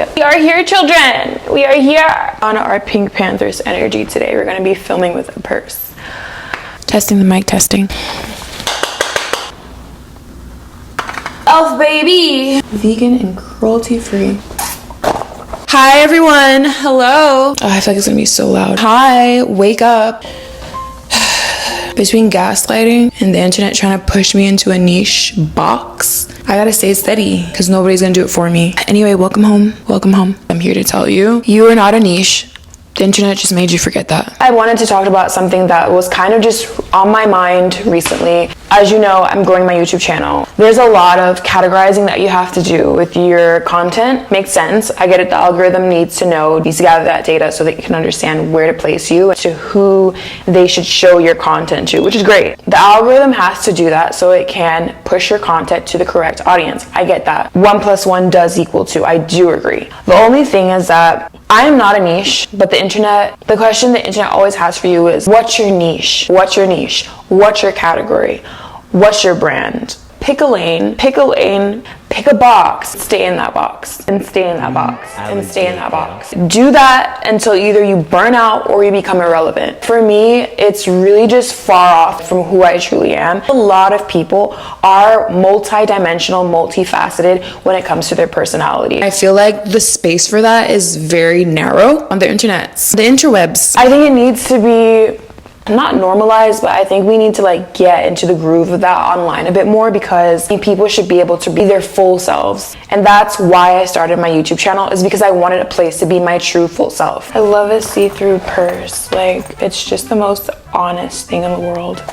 We are here, children. We are here. On our Pink Panthers energy today, we're going to be filming with a purse. Testing the mic, testing. Elf baby. Vegan and cruelty free. Hi everyone. Hello. Oh, I feel like it's going to be so loud. Hi, wake up. Between gaslighting and the internet trying to push me into a niche box, I gotta stay steady because nobody's gonna do it for me. Anyway, welcome home. Welcome home. I'm here to tell you, you are not a niche. The internet just made you forget that. I wanted to talk about something that was kind of just on my mind recently. As you know, I'm growing my YouTube channel. There's a lot of categorizing that you have to do with your content. Makes sense. I get it. The algorithm needs to gather that data so that you can understand where to place you, to who they should show your content to, which is great. The algorithm has to do that so it can push your content to the correct audience. I get that. 1 + 1 does equal 2. I do agree. The only thing is that I am not a niche, but the question the internet always has for you is, what's your niche? What's your niche? What's your category? What's your brand? Pick a lane, pick a box, stay in that box, and stay in that box, and stay in that box. Do that until either you burn out or you become irrelevant. For me, it's really just far off from who I truly am. A lot of people are multi-dimensional, multifaceted when it comes to their personality. I feel like the space for that is very narrow on the internet, the interwebs. I think it needs to be not normalized, but I think we need to get into the groove of that online a bit more, because people should be able to be their full selves. And that's why I started my YouTube channel, is because I wanted a place to be my true full self. I love a see-through purse. It's just the most honest thing in the world.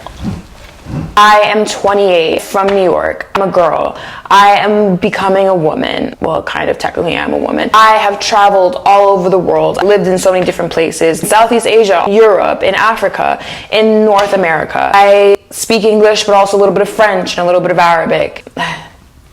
I am 28, from New York. I'm a girl. I am becoming a woman. Well, kind of technically I'm a woman. I have traveled all over the world. I lived in so many different places. Southeast Asia, Europe, in Africa, in North America. I speak English, but also a little bit of French and a little bit of Arabic.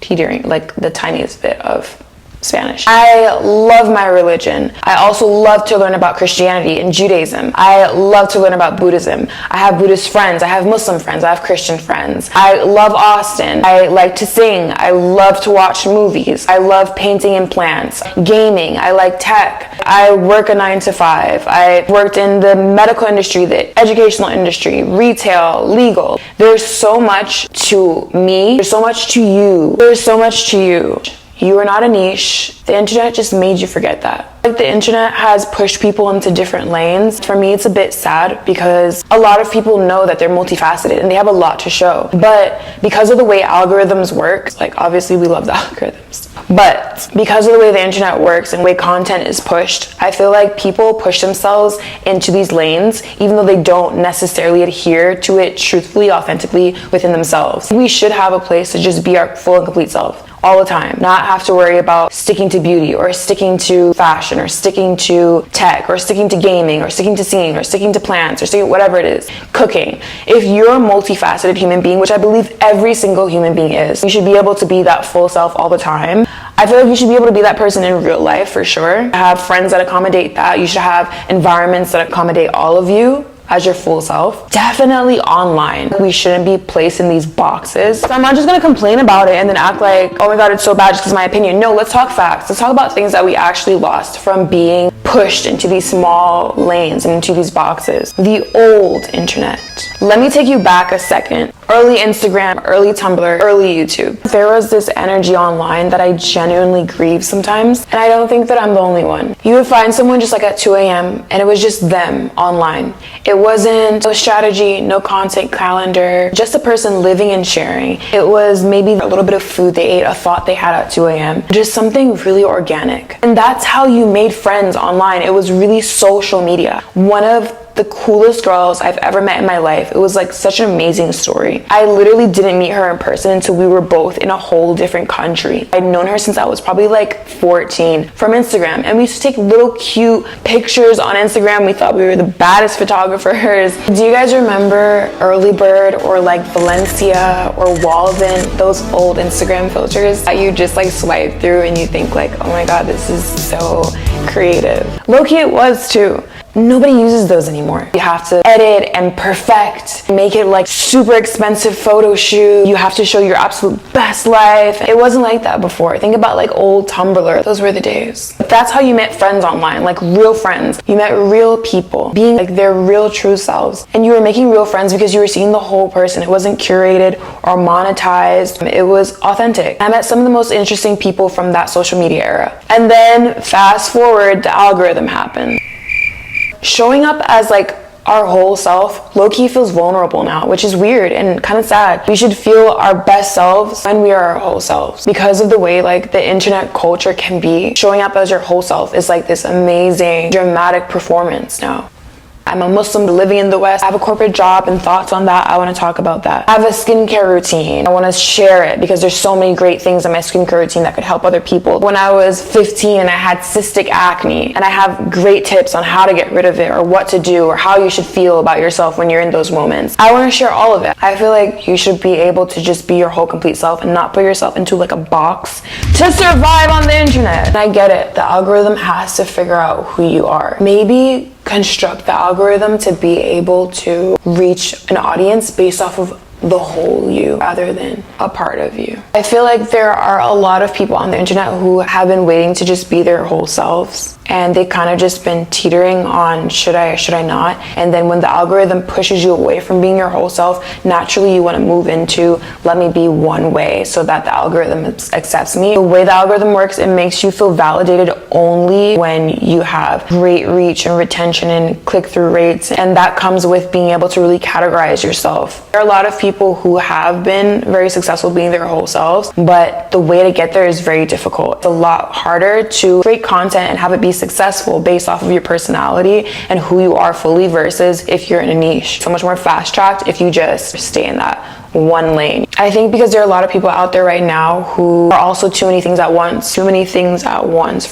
Teetering, the tiniest bit of Spanish. I love my religion. I also love to learn about Christianity and Judaism. I love to learn about Buddhism. I have Buddhist friends. I have Muslim friends. I have Christian friends. I love Austin. I like to sing. I love to watch movies. I love painting and plants. Gaming. I like tech. I work a 9 to 5. I worked in the medical industry, the educational industry, retail, legal. There's so much to me. There's so much to you. There's so much to you. You are not a niche. The internet just made you forget that. The internet has pushed people into different lanes. For me, it's a bit sad because a lot of people know that they're multifaceted and they have a lot to show. But because of the way algorithms work, obviously we love the algorithms, but because of the way the internet works and the way content is pushed, I feel like people push themselves into these lanes even though they don't necessarily adhere to it truthfully, authentically within themselves. We should have a place to just be our full and complete self all the time, not have to worry about sticking to beauty or sticking to fashion or sticking to tech or sticking to gaming or sticking to singing or sticking to plants or sticking whatever it is, cooking. If you're a multifaceted human being, which I believe every single human being is, you should be able to be that full self all the time. I feel like you should be able to be that person in real life for sure. Have friends that accommodate that. You should have environments that accommodate all of you as your full self. Definitely online. We shouldn't be placed in these boxes. So I'm not just gonna complain about it and then act like, oh my god, it's so bad just because my opinion. No, let's talk facts. Let's talk about things that we actually lost from being pushed into these small lanes and into these boxes. The old internet. Let me take you back a second. Early Instagram, early Tumblr, early YouTube. There was this energy online that I genuinely grieve sometimes, and I don't think that I'm the only one. You would find someone just at 2 a.m. and it was just them online. It wasn't no strategy, no content calendar, just a person living and sharing. It was maybe a little bit of food they ate, a thought they had at 2 a.m. Just something really organic. And that's how you made friends online. It was really social media. One of the coolest girls I've ever met in my life. It was such an amazing story. I literally didn't meet her in person until we were both in a whole different country. I'd known her since I was probably 14 from Instagram, and we used to take little cute pictures on Instagram. We thought we were the baddest photographers. Do you guys remember Early Bird or Valencia or Walden, those old Instagram filters that you just swipe through and you think oh my god, this is so creative. Low-key it was too. Nobody uses those anymore. You have to edit and perfect, make it like super expensive photo shoot. You have to show your absolute best life. It wasn't like that before. Think about like old Tumblr. Those were the days. That's how you met friends online, like real friends. You met real people, being like their real true selves. And you were making real friends because you were seeing the whole person. It wasn't curated or monetized. It was authentic. I met some of the most interesting people from that social media era. And then fast forward, the algorithm happened. Showing up as like our whole self low-key feels vulnerable now, which is weird and kind of sad. We should feel our best selves when we are our whole selves. Because of the way like the internet culture can be, showing up as your whole self is like this amazing dramatic performance now. I'm a Muslim living in the West. I have a corporate job and thoughts on that. I want to talk about that. I have a skincare routine. I want to share it because there's so many great things in my skincare routine that could help other people. When I was 15, I had cystic acne, and I have great tips on how to get rid of it or what to do or how you should feel about yourself when you're in those moments. I want to share all of it. I feel like you should be able to just be your whole complete self and not put yourself into like a box to survive on the internet. And I get it. The algorithm has to figure out who you are. Maybe construct the algorithm to be able to reach an audience based off of the whole you rather than a part of you. I feel like there are a lot of people on the internet who have been waiting to just be their whole selves, and they kind of just been teetering on should I or should I not. And then when the algorithm pushes you away from being your whole self, naturally you want to move into let me be one way so that the algorithm accepts me. The way the algorithm works, it makes you feel validated only when you have great reach and retention and click-through rates, and that comes with being able to really categorize yourself. There are a lot of people who have been very successful being their whole selves, but the way to get there is very difficult. It's a lot harder to create content and have it be successful based off of your personality and who you are fully versus if you're in a niche. So much more fast-tracked if you just stay in that one lane. I think because there are a lot of people out there right now who are also too many things at once for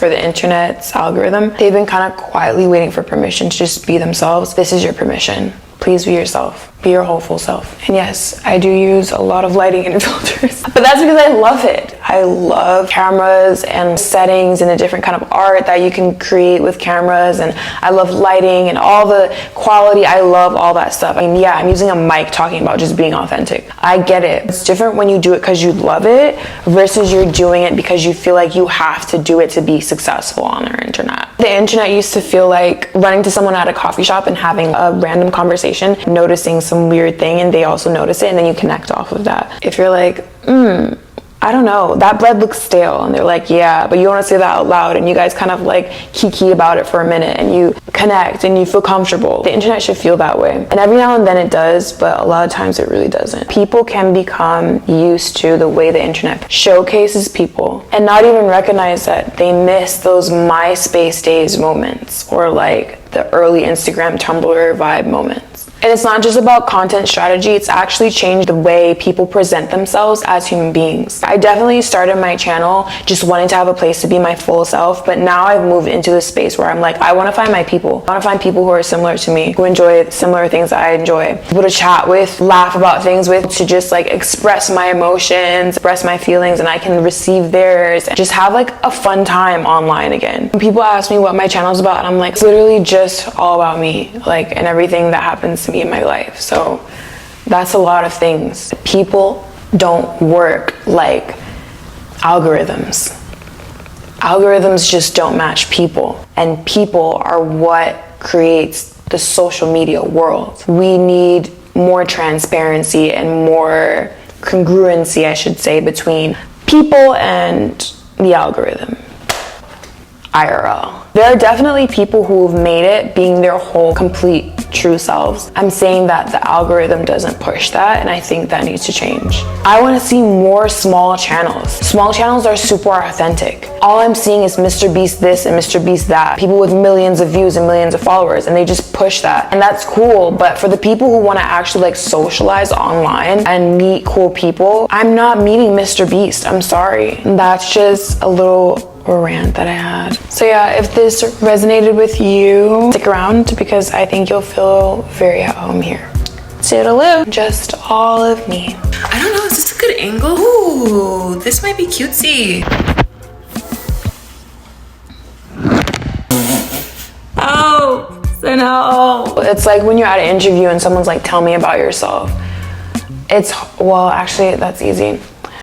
the internet's algorithm. They've been kind of quietly waiting for permission to just be themselves. This is your permission. Please be yourself. Be your whole full self. And yes, I do use a lot of lighting and filters, but that's because I love it. I love cameras and settings and the different kind of art that you can create with cameras, and I love lighting and all the quality. I love all that stuff. I mean, yeah, I'm using a mic talking about just being authentic. I get it. It's different when you do it because you love it versus you're doing it because you feel like you have to do it to be successful on our internet. The internet used to feel like running to someone at a coffee shop and having a random conversation, noticing some weird thing, and they also notice it, and then you connect off of that. If you're like, I don't know, that bread looks stale, and they're like, yeah, but you don't want to say that out loud, and you guys kind of like kiki about it for a minute, and you connect and you feel comfortable. The internet should feel that way, and every now and then it does, but a lot of times it really doesn't. People can become used to the way the internet showcases people and not even recognize that they miss those MySpace days moments or like the early Instagram, Tumblr vibe moments. And it's not just about content strategy, it's actually changed the way people present themselves as human beings. I definitely started my channel just wanting to have a place to be my full self, but now I've moved into the space where I'm like, I want to find my people. I want to find people who are similar to me, who enjoy similar things that I enjoy. People to chat with, laugh about things with, to just like express my emotions, express my feelings, and I can receive theirs. And just have like a fun time online again. When people ask me what my channel is about, and I'm like, it's literally just all about me, like, and everything that happens to me in my life. So that's a lot of things. People don't work like algorithms. Algorithms just don't match people, and people are what creates the social media world. We need more transparency and more congruency, I should say, between people and the algorithm. IRL. There are definitely people who have made it being their whole complete true selves. I'm saying that the algorithm doesn't push that, and I think that needs to change. I want to see more small channels. Small channels are super authentic. All I'm seeing is Mr. Beast this and Mr. Beast that. People with millions of views and millions of followers, and they just push that. And that's cool, but for the people who want to actually like socialize online and meet cool people, I'm not meeting Mr. Beast. I'm sorry. That's just a little rant that I had. So yeah, if this resonated with you, stick around because I think you'll feel very at home here. Toodaloo. Just all of me. I don't know, is this a good angle? Ooh, this might be cutesy. Oh, so It's like when you're at an interview and someone's like, tell me about yourself. Well, actually, that's easy.